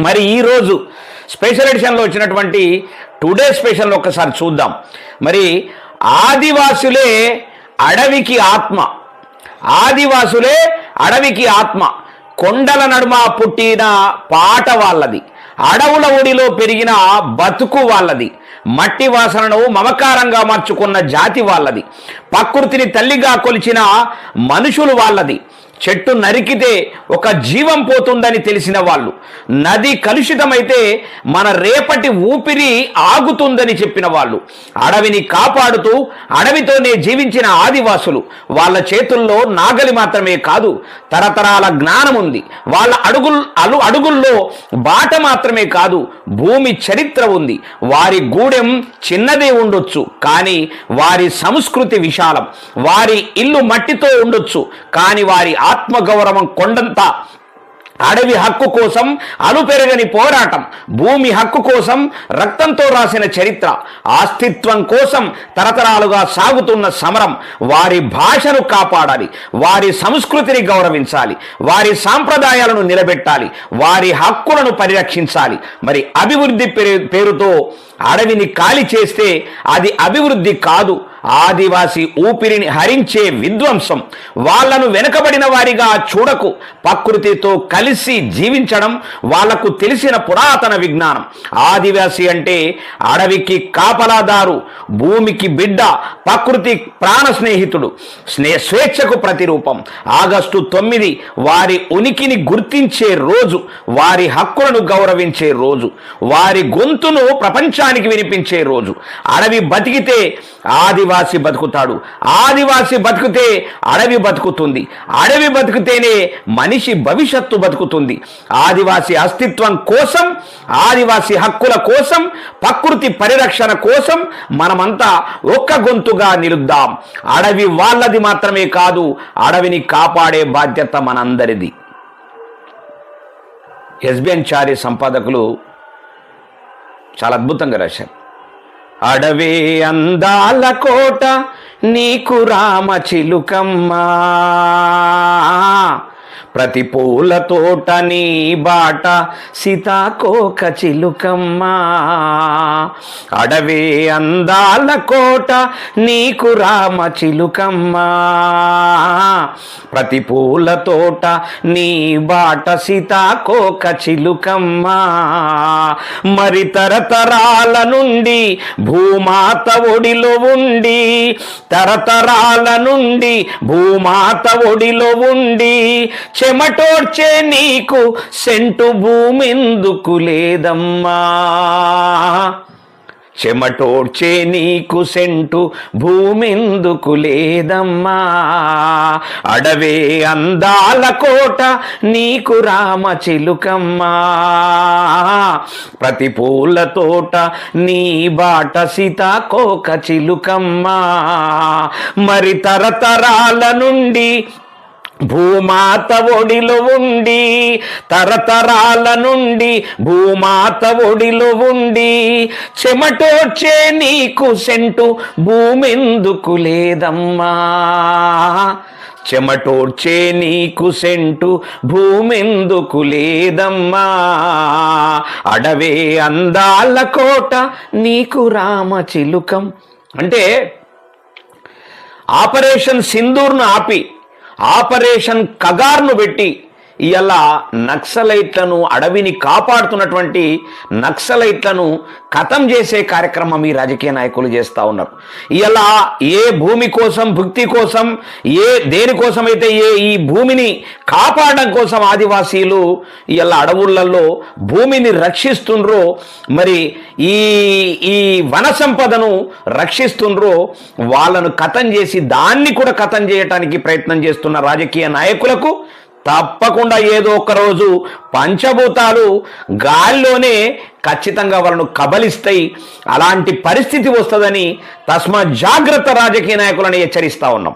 మరి ఈరోజు స్పెషల్ ఎడిషన్లో వచ్చినటువంటి టుడే స్పెషల్లో ఒకసారి చూద్దాం. మరి ఆదివాసులే అడవికి ఆత్మ, ఆదివాసులే అడవికి ఆత్మ, కొండల నడుమ పుట్టిన పాట వాళ్ళది, అడవుల ఒడిలో పెరిగిన బతుకు వాళ్ళది, మట్టి వాసనను మమకారంగా మార్చుకున్న జాతి వాళ్ళది, ప్రకృతిని తల్లిగా కొలిచిన మనుషులు వాళ్ళది, చెట్టు నరికితే ఒక జీవం పోతుందని తెలిసిన వాళ్ళు, నది కలుషితమైతే మన రేపటి ఊపిరి ఆగుతుందని చెప్పిన వాళ్ళు, అడవిని కాపాడుతూ అడవితోనే జీవించిన ఆదివాసులు. వాళ్ళ చేతుల్లో నాగలి మాత్రమే కాదు, తరతరాల జ్ఞానం ఉంది. వాళ్ళ అడుగుల్లో బాట మాత్రమే కాదు, భూమి చరిత్ర ఉంది. వారి గూడెం చిన్నదే ఉండొచ్చు, కానీ వారి సంస్కృతి విశాలం. వారి ఇల్లు మట్టితో ఉండొచ్చు, కానీ వారి ఆత్మగౌరవం కొండంత. అడవి హక్కు కోసం అలుపెరగని పోరాటం, భూమి హక్కు కోసం రక్తంతో రాసిన చరిత్ర, అస్తిత్వం కోసం తరతరాలుగా సాగుతున్న సమరం. వారి భాషను కాపాడాలి, వారి సంస్కృతిని గౌరవించాలి, వారి సాంప్రదాయాలను నిలబెట్టాలి, వారి హక్కులను పరిరక్షించాలి. మరి అభివృద్ధి పేరుతో అడవిని ఖాళీ చేస్తే అది అభివృద్ధి కాదు, ఆదివాసి ఊపిరిని హరించే విధ్వంసం. వాళ్లను వెనుకబడిన వారిగా చూడకు, ప్రకృతితో కలిసి జీవించడం వాళ్లకు తెలిసిన పురాతన విజ్ఞానం. ఆదివాసి అంటే అడవికి కాపలాదారు, భూమికి బిడ్డ, ప్రకృతి ప్రాణ స్నేహితుడు, స్వేచ్ఛకు ప్రతిరూపం. ఆగస్టు 9 వారి ఉనికిని గుర్తించే రోజు, వారి హక్కులను గౌరవించే రోజు, వారి గొంతును ప్రపంచానికి వినిపించే రోజు. అడవి బతికితే ఆదివాసి బతుకుతాడు, ఆదివాసి బతికితే అడవి బతుకుతుంది, అడవి బతికితేనే మనిషి భవిష్యత్తు బతుకుతుంది. ఆదివాసి అస్తిత్వం కోసం, ఆదివాసి హక్కుల కోసం, ప్రకృతి పరిరక్షణ కోసం మనమంతా ఒక్క గొంతుగా నిలుద్దాం. అడవి వాళ్ళది మాత్రమే కాదు, అడవిని కాపాడే బాధ్యత మనందరిది. ఎస్బిఎన్ చారి సంపాదకులు చాలా అద్భుతంగా రాశారు. అడవే అందాల కోట నీకు రామ చిలుకమ్మా, ప్రతి పూల తోట నీ బాట సీతాకోక చిలుకమ్మా. అడవే అందాల కోట నీకు రామ చిలుకమ్మా, ప్రతి పూల తోట నీ బాట సీతాకోక చిలుకమ్మా. మరి తరతరాల నుండి భూమాత ఒడిలో ఉండి, తరతరాల నుండి భూమాత ఒడిలో ఉండి, చెమటోడ్చే నీకు సెంటు భూమెందుకు లేదమ్మా, చెమటోడ్చే నీకు సెంటు భూమెందుకు లేదమ్మా. అడవే అందాల కోట నీకు రామ చిలుకమ్మా, ప్రతి పూల తోట నీ బాట సీతాకోక చిలుకమ్మా. మరి తరతరాల నుండి భూమాత ఒడిలో ఉండి, తరతరాల నుండి భూమాత ఒడిలో ఉండి, చెమటోడ్చే నీకు సెంటు భూమెందుకు లేదమ్మా, చెమటోడ్చే నీకు సెంటు భూమెందుకు లేదమ్మా. అడవే అందాల కోట నీకు రామ చిలుకం. అంటే ఆపరేషన్ సింధూర్ను ఆపి ఆపరేషన్ కగార్ను పెట్టి ఇవాళ నక్సలైట్లను, అడవిని కాపాడుతున్నటువంటి నక్సలైట్లను ఖతం చేసే కార్యక్రమం ఈ రాజకీయ నాయకులు చేస్తూ ఉన్నారు. ఇవాళ ఏ భూమి కోసం, భుక్తి కోసం, దేనికోసమైతే ఈ భూమిని కాపాడడం కోసం ఆదివాసీలు ఇవాళ అడవులలో భూమిని రక్షిస్తుండ్రో, మరి ఈ వన సంపదను రక్షిస్తుండ్రో, వాళ్ళను ఖతం చేసి దాన్ని కూడా ఖతం చేయడానికి ప్రయత్నం చేస్తున్న రాజకీయ నాయకులకు తప్పకుండా ఏదో ఒక రోజు పంచభూతాలు గాల్లోనే ఖచ్చితంగా వాళ్ళను కబలిస్తాయి. అలాంటి పరిస్థితి వస్తుందని తస్మాత్ జాగ్రత్త రాజకీయ నాయకులను హెచ్చరిస్తా ఉన్నాం.